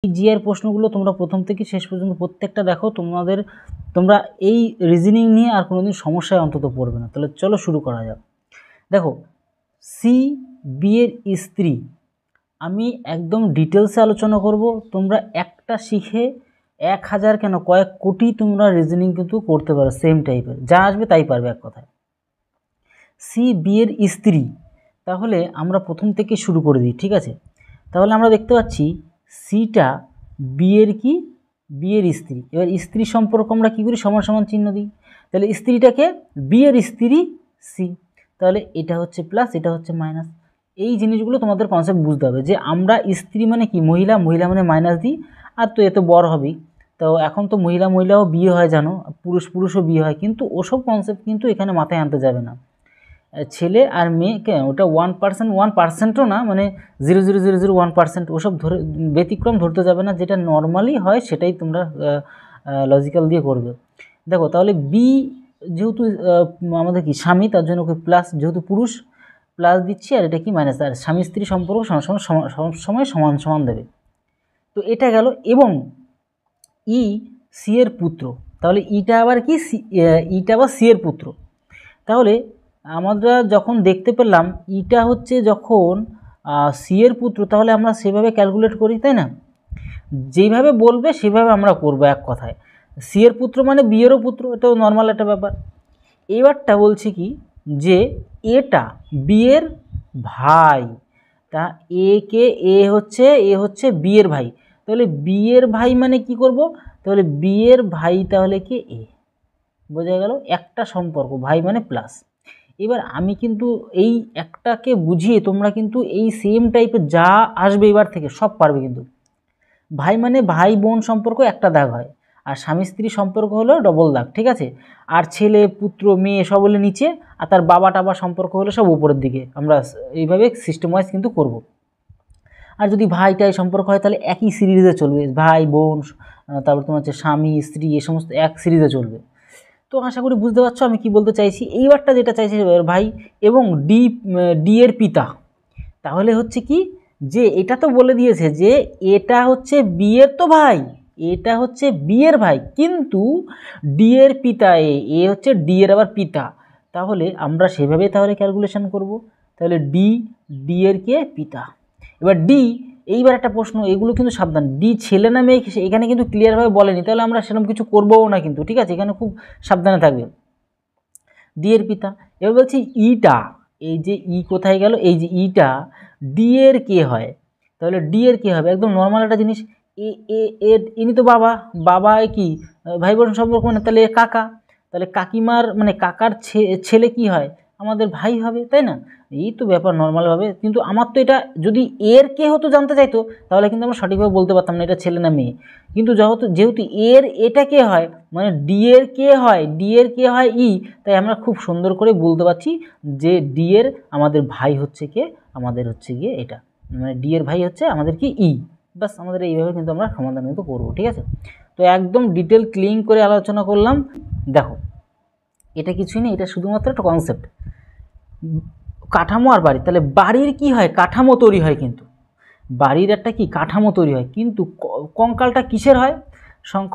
এই জিআর প্রশ্নগুলো তোমরা প্রথম থেকে শেষ পর্যন্ত প্রত্যেকটা দেখো, তোমরা এই রিজনিং নিয়ে আর কোনোদিন সমস্যায় অন্তত পড়বে না। তাহলে চলো শুরু করা যাক। দেখো, সি বি এর স্ত্রী আমি একদম ডিটেলসে আলোচনা করব। তোমরা একটা শিখে 1000 কেন কয়েক কোটি তোমরা রিজনিং কিন্তু করতে পারো, সেম টাইপের যা আসবে তাই পারবে এক কথায়। সি বি এর স্ত্রী, তাহলে আমরা প্রথম থেকে শুরু করে দিই, ঠিক আছে? তাহলে আমরা দেখতে পাচ্ছি সিটা বি এর কি, বি এর স্ত্রী। এবার স্ত্রী সম্পর্ক আমরা কী করি, সমান সমান চিহ্ন দিই। তাহলে স্ত্রীটাকে বি এর স্ত্রী সি, তাহলে এটা হচ্ছে প্লাস, এটা হচ্ছে মাইনাস। এই জিনিসগুলো তোমাদের কনসেপ্ট বুঝতে হবে যে আমরা স্ত্রী মানে কি, মহিলা, মহিলা মানে মাইনাস দিই, আর তো এত বড় হবেই। তো এখন তো মহিলা মহিলাও বিয়ে হয় জানো, পুরুষ পুরুষও বিয়ে হয়, কিন্তু ওসব কনসেপ্ট কিন্তু এখানে মাথায় আনতে যাবে না। ছেলে আর মেয়েকে ওটা 1%ও না, মানে 0.0001% ওসব ধরে ব্যতিক্রম ধরতে যাবে না, যেটা নর্মালি হয় সেটাই তোমরা লজিক্যাল দিয়ে করবে। দেখো তাহলে বি যেহেতু আমাদের কি স্বামী, তার জন্য ওকে প্লাস, যেহেতু পুরুষ প্লাস দিচ্ছি, আর এটা কি মাইনাস, আর স্বামী স্ত্রী সম্পর্ক সময় সমান সমান দেবে। তো এটা গেল। এবং ই সি এর পুত্র, তাহলে ইটা আবার কি, ইটা আবার সি এর পুত্র। তাহলে আমরা যখন দেখতে পেলাম ইটা হচ্ছে যখন সি এর পুত্র, তাহলে আমরা সেভাবে ক্যালকুলেট করি, তাই না? যেইভাবে বলবে সেভাবে আমরা করব এক কথায়। সি এর পুত্র মানে বি এরও পুত্র, এটাও নর্মাল একটা ব্যাপার। এবারটা বলছি কি, যে এটা বি এর ভাই, তা এ হচ্ছে বি এর ভাই। তাহলে বি এর ভাই মানে কি করব, তাহলে বি এর ভাই তাহলে কি এ, বোঝা গেল একটা সম্পর্ক, ভাই মানে প্লাস। এবার আমি কিন্তু এই একটাকে বুঝিয়ে তোমরা কিন্তু এই সেম টাইপের যা আসবে এবার থেকে সব পারবে। কিন্তু ভাই মানে ভাই বোন সম্পর্ক একটা দাগ হয়, আর স্বামী স্ত্রী সম্পর্ক হলো ডবল দাগ, ঠিক আছে? আর ছেলে পুত্র মেয়ে সব হলে নিচে, আর তার বাবা টাবা সম্পর্ক হলে সব উপরের দিকে। আমরা এইভাবে সিস্টেম ওয়াইজ কিন্তু করব। আর যদি ভাইটাই সম্পর্ক হয় তাহলে একই সিরিজে চলবে, ভাই বোন, তারপর তোমার হচ্ছে স্বামী স্ত্রী, এ সমস্ত এক সিরিজে চলবে। তো আশা করি বুঝতে পারছো আমি কি বলতে চাইছি। এইবারটা যেটা চাইছি ভাই এবং ডি এর পিতা, তাহলে হচ্ছে কি, যে এটা তো বলে দিয়েছে যে এটা হচ্ছে বি এর তো ভাই, এটা হচ্ছে বি এর ভাই, কিন্তু ডি এর পিতা এ হচ্ছে ডি এর আবার পিতা। তাহলে আমরা সেভাবে তাহলে ক্যালকুলেশন করব। তাহলে ডি এর কে পিতা। এবার ডি, এইবার একটা প্রশ্ন, এগুলো কিন্তু সাবধান, ডি ছেলে না মেয়ে এখানে কিন্তু ক্লিয়ারভাবে বলেনি, তাহলে আমরা সেরকম কিছু করবও না কিন্তু, ঠিক আছে? এখানে খুব সাবধানে থাকবে। ডি এর পিতা। এবার বলছি ইটা, এই যে ই কোথায় গেল, এই যে ইটা ডি এর কে হয়, তাহলে ডি এর কে হবে একদম নর্মাল একটা জিনিস। ইনি তো বাবা কি ভাই বোন সম্পর্ক, মানে তাহলে কাকা, তাহলে কাকিমার মানে কাকার ছেলে কি হয়, আমাদের ভাই হবে, তাই না? এই তো ব্যাপার নর্মালভাবে। কিন্তু আমার তো এটা যদি এর কে হতো জানতে চাইতো, তাহলে কিন্তু আমরা সঠিকভাবে বলতে পারতাম না এটা ছেলে না মেয়ে। কিন্তু যেহেতু এর এটা কে হয়, মানে ডি এর কে হয়, ডি এর কে হয় ই, তাই আমরা খুব সুন্দর করে বলতে পারছি যে ডি এর আমাদের ভাই হচ্ছে কে, আমাদের হচ্ছে গিয়ে এটা, মানে ডি এর ভাই হচ্ছে আমাদের কি ই। বাস, আমাদের এইভাবে কিন্তু আমরা সমাধান কিন্তু করবো, ঠিক আছে? তো একদম ডিটেল ক্লিন করে আলোচনা করলাম। দেখো এটা কিছুই নেই, এটা শুধুমাত্র একটা কনসেপ্ট, কাঠামো আর বাড়ি। তাহলে বাড়ির কি হয়, কাঠামো তৈরি হয়, কিন্তু বাড়ির একটা কি কাঠামো তৈরি হয়, কিন্তু কঙ্কালটা কিসের হয়,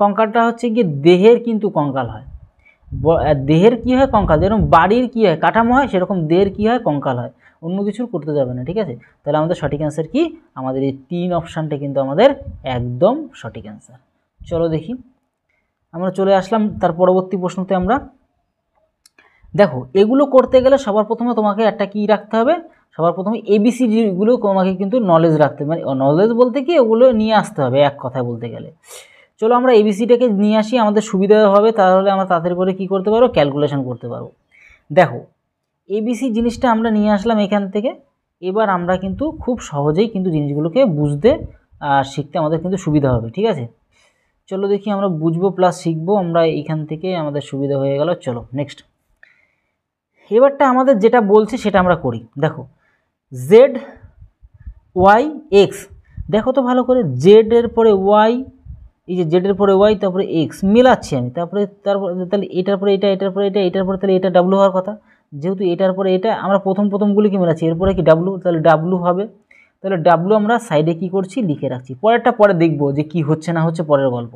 কঙ্কালটা হচ্ছে গিয়ে দেহের কিন্তু কঙ্কাল হয়। দেহের কি হয়, কঙ্কাল। যেরকম বাড়ির কি হয়, কাঠামো হয়, সেরকম দেহের কি হয়, কঙ্কাল হয়। অন্য কিছুর করতে যাবে না, ঠিক আছে? তাহলে আমাদের সঠিক অ্যান্সার কি, আমাদের এই 3 অপশানটা কিন্তু আমাদের একদম সঠিক অ্যান্সার। চলো দেখি, আমরা চলে আসলাম তার পরবর্তী প্রশ্নতে। আমরা দেখো এগুলো করতে গেলে সবার প্রথমে তোমাকে একটা কি রাখতে হবে, সবার প্রথমে এবিসিডিগুলো তোমাকে কিন্তু নলেজ রাখতে হবে, মানে নলেজ বলতে কি ওগুলো নিয়ে আসতে হবে এক কথায় বলতে গেলে। চলো আমরা এবিসিটাকে নিয়ে আসি, আমাদের সুবিধা হবে, তাহলে আমরা তাড়াতাড়ি করে কী করতে পারবো, ক্যালকুলেশন করতে পারবো। দেখো এবিসি জিনিসটা আমরা নিয়ে আসলাম এখান থেকে। এবার আমরা কিন্তু খুব সহজেই কিন্তু জিনিসগুলোকে বুঝতে আর শিখতে আমাদের কিন্তু সুবিধা হবে, ঠিক আছে? চলো দেখি, আমরা বুঝবো প্লাস শিখবো আমরা এইখান থেকে, আমাদের সুবিধা হয়ে গেল। চলো নেক্সট, এবারটা আমাদের যেটা বলছে সেটা আমরা করি। দেখো জেড ওয়াই এক্স, দেখো তো ভালো করে, জেড এর পরে ওয়াই, এই যে জেডের পরে ওয়াই, তারপরে এক্স মেলাচ্ছি আমি, তারপরে তাহলে এটার পরে এটা, এটার পরে এটা, এটার পরে তাহলে এটা ডাব্লু হওয়ার কথা। যেহেতু এটার পরে এটা, আমরা প্রথমগুলি কি মেলাচ্ছি, এরপরে কি ডাব্লু, তাহলে ডাব্লু হবে। তাহলে ডাব্লু আমরা সাইডে কি করছি লিখে রাখছি, পরেরটা পরে দেখবো যে কি হচ্ছে না হচ্ছে পরের গল্প।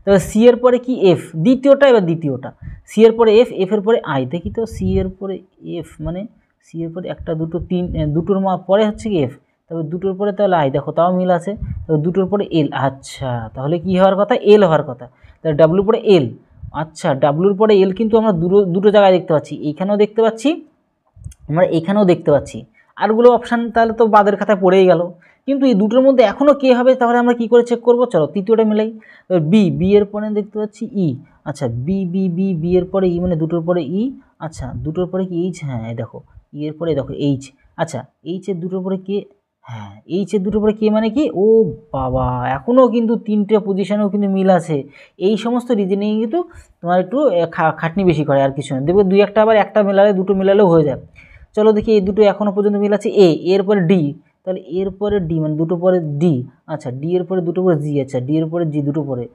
তবে সি এর পরে কি এফ, দ্বিতীয়টা, এবার দ্বিতীয়টা সি এর পরে এফ, এফ এর পরে আই, দেখি তো সি এর পরে এফ মানে সি এর পরে একটা দুটো তিন, দুটোর পরে হচ্ছে কি এফ, তবে দুটোর পরে তাহলে আই, দেখো তাও মিল আছে, তবে দুটোর পরে এল, আচ্ছা তাহলে কি হওয়ার কথা, এল হওয়ার কথা, তাহলে ডাব্লুর পরে এল, আচ্ছা ডাব্লুর পরে এল কিন্তু আমরা দুটো জায়গায় দেখতে পাচ্ছি, এইখানেও দেখতে পাচ্ছি আমরা এখানেও দেখতে পাচ্ছি, আরগুলো অপশান তাহলে তো বাদের খাতায় পড়েই গেল, কিন্তু এই দুটোর মধ্যে এখনও কে হবে, তাহলে আমরা কি করে চেক করবো, চলো তৃতীয়টা মিলাই। বি, বি এর পরে দেখতে পাচ্ছি ই, আচ্ছা বি বি বি বি এর পরে ই মানে দুটোর পরে ই, আচ্ছা দুটোর পরে কি এইচ, হ্যাঁ দেখো ই এর পরে দেখো এইচ, আচ্ছা এইচ এর দুটোর পরে কে, হ্যাঁ এইচ এর দুটোর পরে কে মানে কি, ও বাবা এখনও কিন্তু তিনটে পজিশনেও কিন্তু মিল আছে। এই সমস্ত রিজনিং কিন্তু তোমার একটু খাটনি বেশি করে, আর কিছু না, দেখবে দুই একটা আবার একটা মেলালে দুটো মেলালেও হয়ে যায়। চলো দেখি এই দুটো এখনও পর্যন্ত মিল আছে, এর পরে ডি, তাহলে এর পরে ডি মানে দুটো পরে ডি, আচ্ছা ডি এর পরে দুটো পরে জি, আচ্ছা ডি এর পরে জি দুটো পরে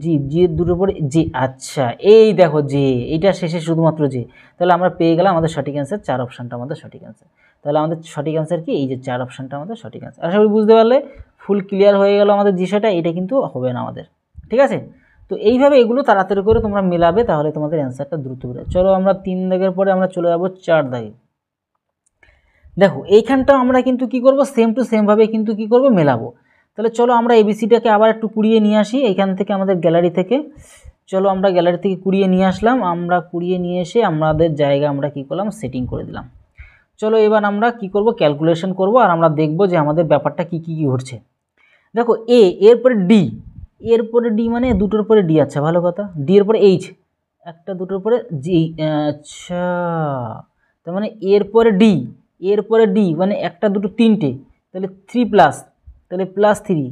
জি, জি এর দুটো পরে জে, আচ্ছা এই দেখো জে, এইটা শেষে শুধুমাত্র জে, তাহলে আমরা পেয়ে গেলাম আমাদের সঠিক অ্যান্সার, 4 অপশানটা আমাদের সঠিক অ্যান্সার। তাহলে আমাদের সঠিক অ্যান্সার কি, এই যে 4 অপশানটা আমাদের সঠিক অ্যান্সার। আশা করি বুঝতে পারলে, ফুল ক্লিয়ার হয়ে গেল আমাদের বিষয়টা, এটা কিন্তু হবে না আমাদের, ঠিক আছে। তো এইভাবে এগুলো তাড়াতাড়ি করে তোমরা মেলাবে, তাহলে তোমাদের অ্যান্সারটা দ্রুত বেরোবে। চলো আমরা 3 দাগের পরে আমরা চলে যাবো 4 দাগে। দেখো এইখানটা আমরা কিন্তু কি করব, সেম টু সেমভাবে কিন্তু কি করব, মেলাবো। তাহলে চলো আমরা এবিসিটাকে আবার একটু কুড়িয়ে নিয়ে আসি এইখান থেকে, আমাদের গ্যালারি থেকে। চলো আমরা গ্যালারি থেকে কুড়িয়ে নিয়ে আসলাম, আমরা কুড়িয়ে নিয়ে এসে আমাদের জায়গা আমরা কি করলাম, সেটিং করে দিলাম। চলো এবার আমরা কি করব, ক্যালকুলেশন করব, আর আমরা দেখব যে আমাদের ব্যাপারটা কি কি ঘটছে। দেখো এরপরে ডি, এরপরে ডি মানে দুটোর পরে ডি, আচ্ছা ভালো কথা, ডি এর পরে এইচ, একটা দুটোর পরে জি, আচ্ছা তার মানে এরপরে ডি, এরপরে ডি মানে একটা দুটো তিনটে, তাহলে 3 প্লাস, তাহলে +3।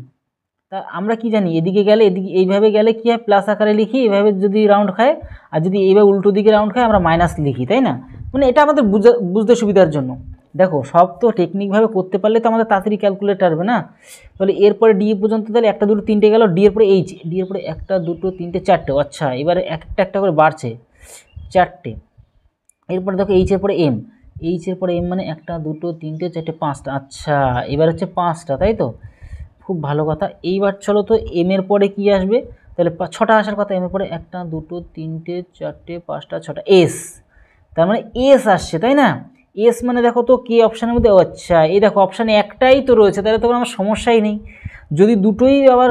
তা আমরা কি জানি, এদিকে গেলে এদিকে এইভাবে গেলে কি হয়, প্লাস আকারে লিখি, এইভাবে যদি রাউন্ড খায়, আর যদি এইভাবে উল্টো দিকে রাউন্ড খায় আমরা মাইনাস লিখি, তাই না, মানে এটা আমাদের বুঝতে সুবিধার জন্য। দেখো সব তো টেকনিকভাবে করতে পারলে তো আমাদের তাড়াতাড়ি ক্যালকুলেট আসবে না। তাহলে এরপরে ডি পর্যন্ত তাহলে একটা দুটো তিনটে গেল, ডি এর পরে এইচ, ডি এর পরে একটা দুটো তিনটে চারটে, আচ্ছা এবারে একটা একটা করে বাড়ছে, চারটে। এরপরে দেখো এইচ এর পরে এম, এইচ এর পরে এম মানে একটা দুটো তিনটে চারটে পাঁচটা, আচ্ছা এবার হচ্ছে 5টা, তাই তো, খুব ভালো কথা। এইবার চলো তো এম এর পরে কি আসবে, তাহলে 6টা আসার কথা, এম এর পরে একটা দুটো তিনটে চারটে পাঁচটা ছটা, এস, তার মানে এস আসছে, তাই না। এস মানে দেখো তো কে অপশানের মধ্যে, আচ্ছা এই দেখো অপশানে একটাই তো রয়েছে, তাহলে তখন আমার সমস্যাই নেই। যদি দুটোই আবার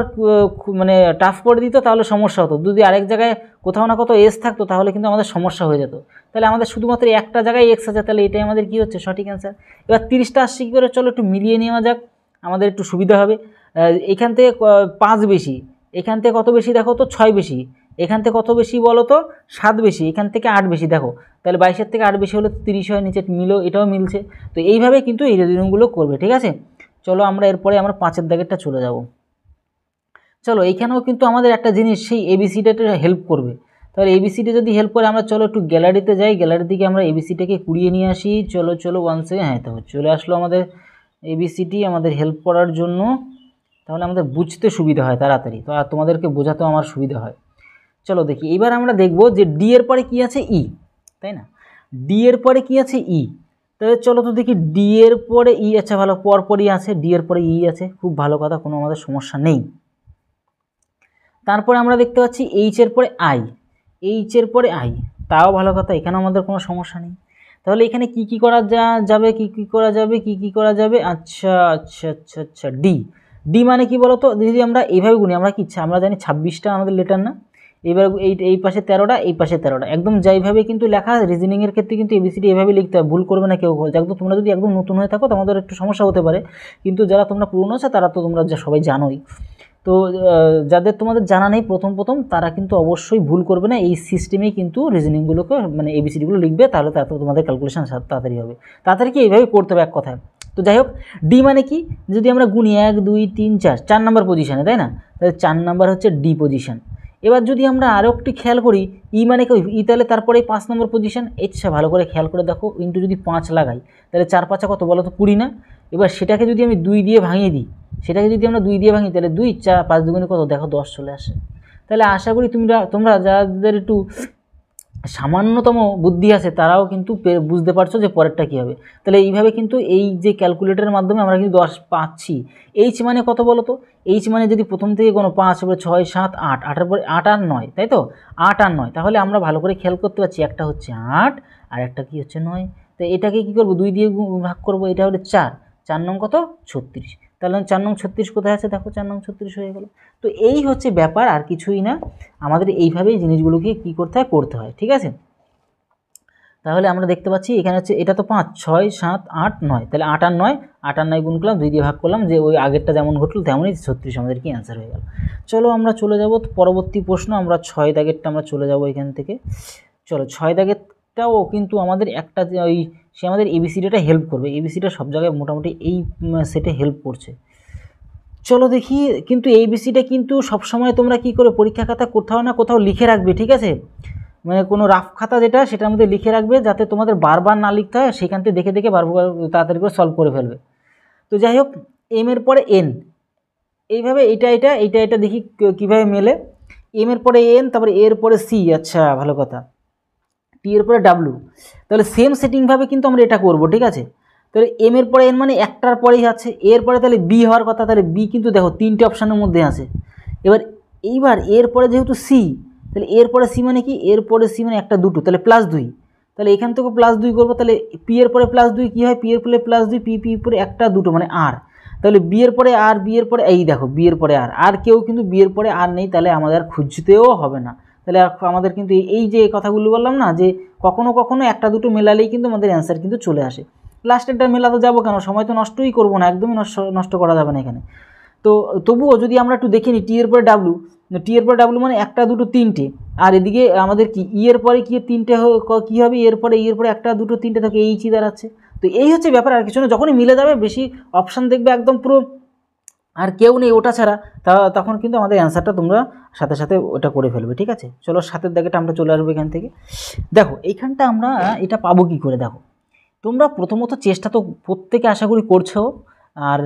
মানে টাফ করে দিত তাহলে সমস্যা হতো, যদি আরেক জায়গায় কোথাও না কোথাও এস থাকতো তাহলে কিন্তু আমাদের সমস্যা হয়ে যেত। তাহলে আমাদের শুধুমাত্র একটা জায়গায় এক্স আছে, তাহলে এটাই আমাদের কি হচ্ছে, সঠিক অ্যান্সার। এবার 30টা আসছে কী করে, চলো একটু মিলিয়ে নেওয়া যাক, আমাদের একটু সুবিধা হবে। এখান থেকে 5 বেশি, এখান থেকে কত বেশি দেখো তো, 6 বেশি, এখান থেকে কত বেশি বলো তো, 7 বেশি, এখান থেকে 8 বেশি, দেখো তাহলে 22-এর থেকে 8 বেশি হলে 30 হয়, নিচে মিলো, এটাও মিলছে। তো এইভাবে কিন্তু এই রিজনিংগুলো করবে, ঠিক আছে। চলো আমরা এরপরে আমরা 5-এর দাগেরটা চলে যাব। চলো এইখানেও কিন্তু আমাদের একটা জিনিস সেই এবিসিডিটা হেল্প করবে, তাহলে এবিসিডি যদি হেল্প করে, আমরা চলো একটু গ্যালারিতে যাই, গ্যালারি থেকে আমরা এবিসিটাকে কুড়িয়ে নিয়ে আসি। চলো চলো 1 সেকেন্ড, হ্যাঁ তো চলে আসলো আমাদের এবিসিডি আমাদের হেল্প করার জন্য, তাহলে আমাদের বুঝতে সুবিধা হয় তাড়াতাড়ি, তো আর তোমাদেরকে বোঝাতেও আমার সুবিধা হয়। চলো দেখি এবার আমরা দেখব যে ডি এর পরে কি আছে, ই, তাই না, ডি এর পরে কি আছে, ই, তাহলে চলো তো দেখি ডি এর পরে ই, আচ্ছা ভালো পরপরই আছে, ডি এর পরে ই আছে, খুব ভালো কথা, কোনো আমাদের সমস্যা নেই। তারপরে আমরা দেখতে পাচ্ছি এইচ এর পরে আই, এইচ এর পরে আই, তাও ভালো কথা, এখানেও আমাদের কোনো সমস্যা নেই। তাহলে এখানে কি কি করা যাবে, কি কি করা যাবে, কি কি করা যাবে, আচ্ছা আচ্ছা আচ্ছা আচ্ছা ডি, ডি মানে কি বলো তো, যদি আমরা এইভাবে গুনি, আমরা কি আমরা জানি 26টা আমাদের লেটার না, এবার এই পাশে 13টা, এই পাশে 13টা, একদম যাইভাবে কিন্তু লেখা, রিজনিংয়ের ক্ষেত্রে কিন্তু এবিসিডি এভাবে লিখতে হবে, ভুল করবে না কেউ। একদম তোমরা যদি একদম নতুন হয়ে থাকো তোমাদের একটু সমস্যা হতে পারে, কিন্তু যারা তোমরা পুরনো আছে তারা তো তোমরা সবাই জানোই। তো যাদের তোমাদের জানা নেই প্রথম তারা কিন্তু অবশ্যই ভুল করবে না, এই সিস্টেমেই কিন্তু রিজনিংগুলোকে মানে এবিসিডিগুলো লিখবে, তাহলে তোমাদের ক্যালকুলেশন তাড়াতাড়ি হবে, তাড়াতাড়ি কি এইভাবে করতে হবে এক কথায়। তো যাই হোক, ডি মানে কি, যদি আমরা গুনি 1 2 3 4, 4 নাম্বার পজিশানে, তাই না, তাহলে 4 নাম্বার হচ্ছে ডি পজিশান। এবার যদি আমরা আরও একটু খেয়াল করি, ই মানে কি, ই তাহলে তারপরে 5 নম্বর পজিশান, আচ্ছা ভালো করে খেয়াল করে দেখো, ইন্টু যদি 5 লাগাই তাহলে 4 5 কত বলো তো, 20 না। এবার সেটাকে যদি আমি 2 দিয়ে ভাঙিয়ে দিই, সেটাকে যদি আমরা 2 দিয়ে ভাঙি তাহলে 2 4 5 দুগুণে কত, দেখো 10 চলে আসে। তাহলে আশা করি তোমরা যাদের একটু সামান্যতম বুদ্ধি আছে তারাও কিন্তু বুঝতে পারছো যে পরেরটা কী হবে। তাহলে এইভাবে কিন্তু এই যে ক্যালকুলেটরের মাধ্যমে আমরা কিন্তু 10 পাচ্ছি। এইচ মানে কত বলো তো? এইচ মানে যদি প্রথম থেকে কোনো 5 এবার 6 7 8, 8-এর পরে 8 আর 9, তাই তো? 8 আর 9, তাহলে আমরা ভালো করে খেয়াল করতে পারছি একটা হচ্ছে 8 আর একটা কী হচ্ছে 9। তো এটাকে কী করবো? 2 দিয়ে ভাগ করবো, এটা হলো 4, 4 নং কত? 36। তাহলে 4 নং 36 কোথায় আছে? দেখো 4 নং 36 হয়ে গেল। তো এই হচ্ছে ব্যাপার, আর কিছুই না। আমাদের এইভাবেই জিনিসগুলোকে কী করতে হয়, ঠিক আছে? তাহলে আমরা দেখতে পাচ্ছি এখানে হচ্ছে এটা তো 5 6 7 8 9, তাহলে 8 আর 9, 8 আর 9 গুণ করলাম, 2 দিয়ে ভাগ করলাম, যে ওই আগেরটা যেমন ঘটলো তেমনই 36 আমাদের কি অ্যান্সার হয়ে গেল। চলো আমরা চলে যাব পরবর্তী প্রশ্ন। আমরা 6 দাগেরটা আমরা চলে যাব এখান থেকে। চলো 6 দাগেরটাও কিন্তু আমাদের একটা ওই সে আমাদের এবিসিডিটা হেল্প করবে। এবিসিডিটা সব জায়গায় মোটামুটি এই সেটে হেল্প করছে। চলো দেখি, কিন্তু এবিসিটা কিন্তু সবসময় তোমরা কি করে পরীক্ষা খাতা কোথাও না কোথাও লিখে রাখবে, ঠিক আছে? মানে কোনো রাফ খাতা যেটা, সেটার মধ্যে লিখে রাখবে যাতে তোমাদের বারবার না লিখতে হয়, সেখান থেকে দেখে দেখে বারবার তাড়াতাড়ি করে সলভ করে ফেলবে। তো যাই হোক, এম এর পরে এন, এইভাবে এটা দেখি কীভাবে মেলে। এম এর পরে এন, তারপরে এর পরে সি, আচ্ছা ভালো কথা, টি এর পরে ডাব্লিউ, তাহলে সেম সেটিংভাবে কিন্তু আমরা এটা করব, ঠিক আছে? তাহলে এম এর পরে এন মানে একটার পরেই আছে, এর পরে তাহলে বি হওয়ার কথা, তাহলে বি কিন্তু দেখো 3টে অপশানের মধ্যে আছে। এইবার এর পরে যেহেতু সি, তাহলে এর পরে সি মানে কি? এর পরে সি মানে একটা দুটো, তাহলে +2, তাহলে এখান থেকে +2 করবো। তাহলে পি এর পরে +2 কী হয়? পি এর পরে +2, পি পরে একটা দুটো মানে আর, তাহলে বি এর পরে আর, বি এর পরে এই দেখো বি এর পরে আর কেউ কিন্তু বি এর পরে আর নেই, তাহলে আমাদের আর খুঁজতেও হবে না। তাহলে আমাদের কিন্তু এই যে কথাগুলো বললাম না, যে কখনো কখনো একটা দুটো মেলালেই কিন্তু আমাদের অ্যান্সার কিন্তু চলে আসে। লাস্টেরটা মেলাতে যাবো কেন? সময় তো নষ্টই করবো না, একদমই নষ্ট করা যাবে না এখানে। তো তবুও যদি আমরা একটু দেখে নিই, টি এর পরে ডাব্লু, টি এর পরে ডাব্লু মানে একটা দুটো তিনটে, আর এদিকে আমাদের কি ই এর পরে কি তিনটে কী হবে? এর পরে একটা দুটো তিনটে থাকে, এইচই দাঁড়াচ্ছে। তো এই হচ্ছে ব্যাপার, আর কিছু না। যখনই মিলে যাবে, বেশি অপশান দেখবে একদম পুরো আর কেউ নেই ওটা ছাড়া, তখন কিন্তু আমাদের অ্যান্সারটা তোমরা সাথে সাথে ওটা করে ফেলবে, ঠিক আছে? চলো 7 দাগেটা আমরা চলে আসবো এখান থেকে। দেখো এইখানটা আমরা এটা পাবো কি করে? দেখো তোমরা প্রথমত চেষ্টা তো প্রত্যেকে আশা করি করছো, আর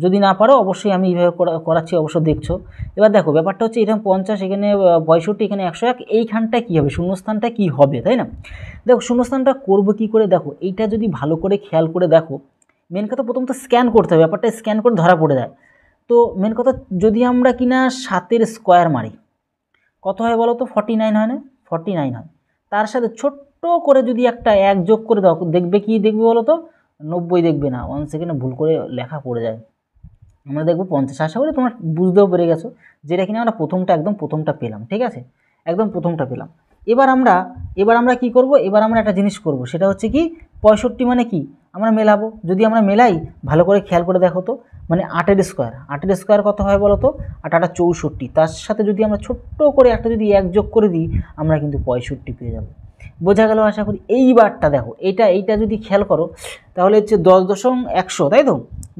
যদি না পারো অবশ্যই আমি এইভাবে করাচ্ছি, অবশ্য দেখছো। এবার দেখো ব্যাপারটা হচ্ছে এখানে 50, এখানে 65, এখানে 101, এইখানটা কী হবে? শূন্যস্থানটা কী হবে, তাই না? দেখো শূন্যস্থানটা করবো কী করে? দেখো এইটা যদি ভালো করে খেয়াল করে দেখো, মেন কথা প্রথম তো স্ক্যান করতে হবে, ব্যাপারটা স্ক্যান করে ধরা পড়ে যায়। তো মেন কথা, যদি আমরা কিনা 7-এর স্কোয়ার মারি, কত হয় বলো তো? 49 হয় না? 49 হয়। তার সাথে ছোট্ট করে যদি একটা 1 যোগ করে দাও, দেখবে কি দেখবে বলো তো? 90 দেখবে না, 1 সেকেন্ডে ভুল করে লেখা পড়ে যায়। আমরা দেখবো 50। আশা করি তোমরা বুঝতেও পেরে গেছো, যেটা কিনা আমরা একদম প্রথমটা পেলাম, ঠিক আছে? একদম প্রথমটা পেলাম। এবার আমরা কি করব? এবার আমরা একটা জিনিস করব, সেটা হচ্ছে কি 65 মানে কি আমরা মেলাবো। যদি আমরা মেলাই, ভালো করে খেয়াল করে দেখো তো, মানে 8-এর স্কোয়ার কত হয় বলো তো? 8 8 64, তার সাথে যদি আমরা ছোট্ট করে একটা যদি 1 যোগ করে দিই, আমরা কিন্তু 65 পেয়ে যাব। বোঝা গেল আশা করি? এইবারটা দেখো, এইটা যদি খেয়াল করো, তাহলে হচ্ছে 10.100, তাই তো?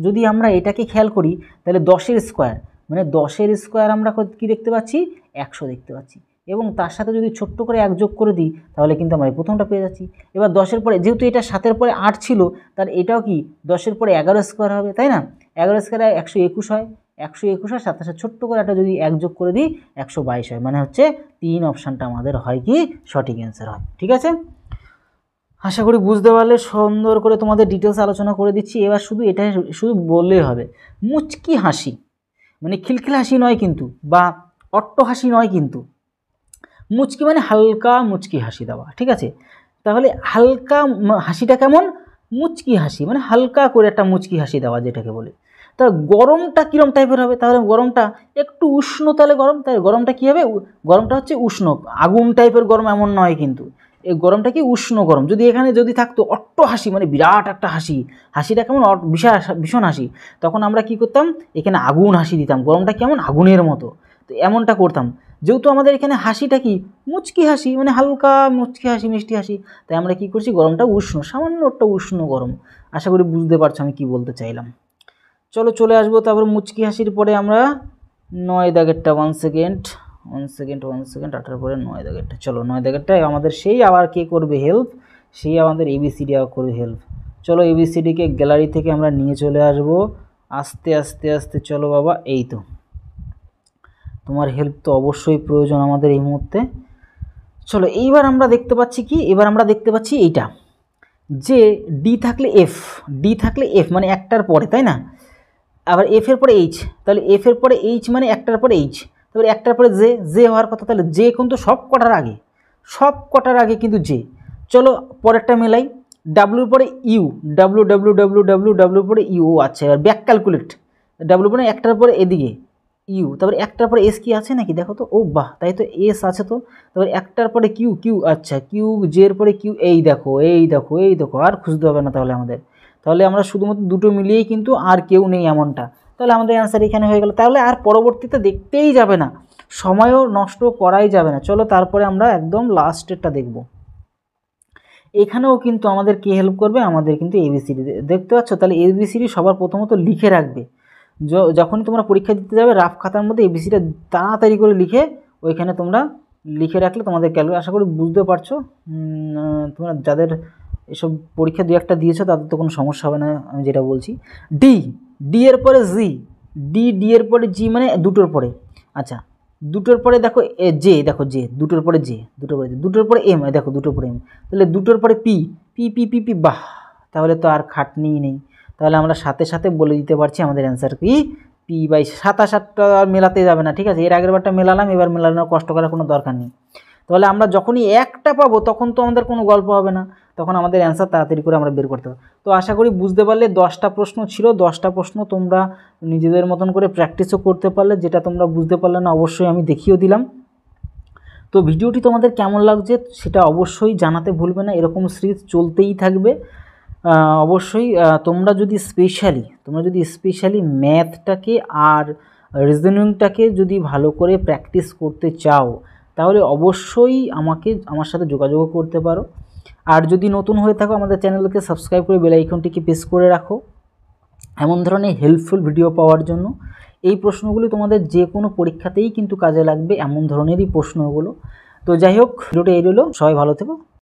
যদি আমরা এটাকে খেয়াল করি, তাহলে 10-এর স্কোয়ার মানে 10-এর স্কোয়ার আমরা কি দেখতে পাচ্ছি? 100 দেখতে পাচ্ছি, এবং তার সাথে যদি ছোট্ট করে 1 যোগ করে দিই, তাহলে কিন্তু আমরা প্রথমটা পেয়ে যাচ্ছি। এবার 10-এর পরে, যেহেতু এটা 7-এর পরে 8 ছিল, তার এটাও কি 10-এর পরে 11 স্কোয়ার হবে, তাই না? 11 স্কোয়ারে 121 হয়, 121 হয়, সাথে সাথে ছোট্ট করে একটা যদি 1 যোগ করে দিই, 122 হয়। মানে হচ্ছে 3 অপশানটা আমাদের হয় কি সঠিক অ্যান্সার হয়, ঠিক আছে? আশা করি বুঝতে পারলে। সুন্দর করে তোমাদের ডিটেলস আলোচনা করে দিচ্ছি। এবার শুধু বললেই হবে, মুচকি হাসি মানে খিলখিল হাসি নয় কিন্তু, বা অট্ট হাসি নয় কিন্তু, মুচকি মানে হালকা মুচকি হাসি দেওয়া, ঠিক আছে? তাহলে হালকা হাসিটা কেমন? মুচকি হাসি মানে হালকা করে একটা মুচকি হাসি দেওয়া, যেটাকে বলে। তা গরমটা কীরকম টাইপের হবে? তাহলে গরমটা একটু উষ্ণ, তাহলে গরমটা কী হবে? গরমটা হচ্ছে উষ্ণ, আগুন টাইপের গরম এমন নয় কিন্তু, এই গরমটা কি উষ্ণ গরম। যদি এখানে যদি থাকতো অট্ট হাসি মানে বিরাট একটা হাসিটা কেমন ভীষণ হাসি, তখন আমরা কি করতাম? এখানে আগুন হাসি দিতাম, গরমটা কেমন আগুনের মতো, তো এমনটা করতাম। যেহেতু আমাদের এখানে হাসিটা কি মুচকি হাসি মানে হালকা মুচকি হাসি, মিষ্টি হাসি, তাই আমরা কি করছি? গরমটা উষ্ণ, সামান্য একটা উষ্ণ গরম। আশা করি বুঝতে পারছো আমি কি বলতে চাইলাম। চলো চলে আসবো তারপর মুচকি হাসির পরে আমরা 9 দাগেরটা, 1 সেকেন্ড 8-এর পরে 9 দাগেরটা। চলো 9 দাগেরটাই আমাদের সেই আবার কে করবে হেল্প? সেই আমাদের এবিসিডি আবার করবে হেল্প। চলো এবিসিডিকে গ্যালারি থেকে আমরা নিয়ে চলে আসবো আস্তে আস্তে আস্তে। চলো বাবা, এই তো তোমার হেল্প তো অবশ্যই প্রয়োজন আমাদের এই মুহূর্তে। চলো এইবার আমরা দেখতে পাচ্ছি কি, এবার আমরা দেখতে পাচ্ছি এইটা যে ডি থাকলে এফ মানে একটার পরে, তাই না? আবার এফ এর পরে এইচ, তাহলে এফ এর পরে এইচ মানে একটার পরে এইচ, তারপরে একটার পরে জে হওয়ার কথা, তাহলে জে কিন্তু সব কটার আগে কিন্তু জে। চলো পরেরটা মেলাই, ডাব্লুর পরে ইউ, ডাব্লুর পরে ইউ, আচ্ছা এবার ব্যাক ক্যালকুলেট, ডাব্লু পরে একটার পরে এদিকে ইউ, তারপরে একটার পরে এস কি আছে নাকি দেখো তো, ও বাহ তাই তো এস আছে তো, তারপরে একটার পরে কিউ, আচ্ছা কিউ, জে এর পরে কিউ, এই দেখো আর খুঁজতে হবে না তাহলে আমাদের, তাহলে আমরা শুধুমাত্র দুটো মিলিয়েই কিন্তু আর কেউ নেই এমনটা, তাহলে আমাদের অ্যান্সার এখানে হয়ে গেল। তাহলে আর পরবর্তীতে দেখতেই যাবে না, সময়ও নষ্ট করাই যাবে না। চলো তারপরে আমরা একদম লাস্টেরটা দেখব। এখানেও কিন্তু আমাদের কে হেল্প করবে, আমাদের কিন্তু এবিসিডি, দেখতে পাচ্ছ? তাহলে এবিসিডি সবার প্রথমত লিখে রাখবে, যখনই তোমরা পরীক্ষা দিতে যাবে রাফ খাতার মধ্যে এবিসিটা তাড়াতাড়ি করে লিখে ওইখানে তোমরা লিখে রাখলে তোমাদের ক্যালকুলেট, আশা করি বুঝতে পারছো। তোমরা যাদের এসব পরীক্ষা দু একটা দিয়েছো তাদের তো কোনো সমস্যা হবে না আমি যেটা বলছি। ডি এর পরে জি, ডি এর পরে জি মানে দুটোর পরে, আচ্ছা দুটোর পরে দেখো জে, দেখো জে দুটোর পরে দুটোর পরে এম, দেখো দুটোর পরে এম, তাহলে দুটোর পরে পি, বাহ তাহলে তো আর খাটনিই নেই, তাহলে আমরা সাথে সাথে বলে দিতে পারছি আমাদের অ্যান্সার কি P/, 27টা আর মেলাতে যাবে না, ঠিক আছে? এর আগের বারটা মেলালাম, এবার মেলানোর কষ্ট করার কোনো দরকার নেই। তাহলে আমরা যখনই একটা পাবো তখন তো আমাদের কোনো গল্প হবে না, তখন আমাদের অ্যান্সার তাড়াতাড়ি করে আমরা বের করতে হবে। তো আশা করি বুঝতে পারলে 10টা প্রশ্ন ছিল, 10টা প্রশ্ন তোমরা নিজেদের মতন করে প্র্যাকটিসও করতে পারলে, যেটা তোমরা বুঝতে পারলে না অবশ্যই আমি দেখিয়েও দিলাম। তো ভিডিওটি তোমাদের কেমন লাগছে সেটা অবশ্যই জানাতে ভুলবে না, এরকম সিরিজ চলতেই থাকবে অবশ্যই। তোমরা যদি স্পেশালি ম্যাথটাকে আর রিজনিংটাকে যদি ভালো করে প্র্যাকটিস করতে চাও তাহলে অবশ্যই আমার সাথে যোগাযোগ করতে পারো। আর যদি নতুন হয়ে থাকো আমাদের চ্যানেলকে সাবস্ক্রাইব করে বেল আইকনটিকে প্রেস করে রাখো এমন ধরনের হেল্পফুল ভিডিও পাওয়ার জন্য। এই প্রশ্নগুলি তোমাদের যে কোনো পরীক্ষাতেই কিন্তু কাজে লাগবে, এমন ধরনেরই প্রশ্নগুলো। তো যাই হোক, ভিডিওটা এই রইল, সবাই ভালো থেকো।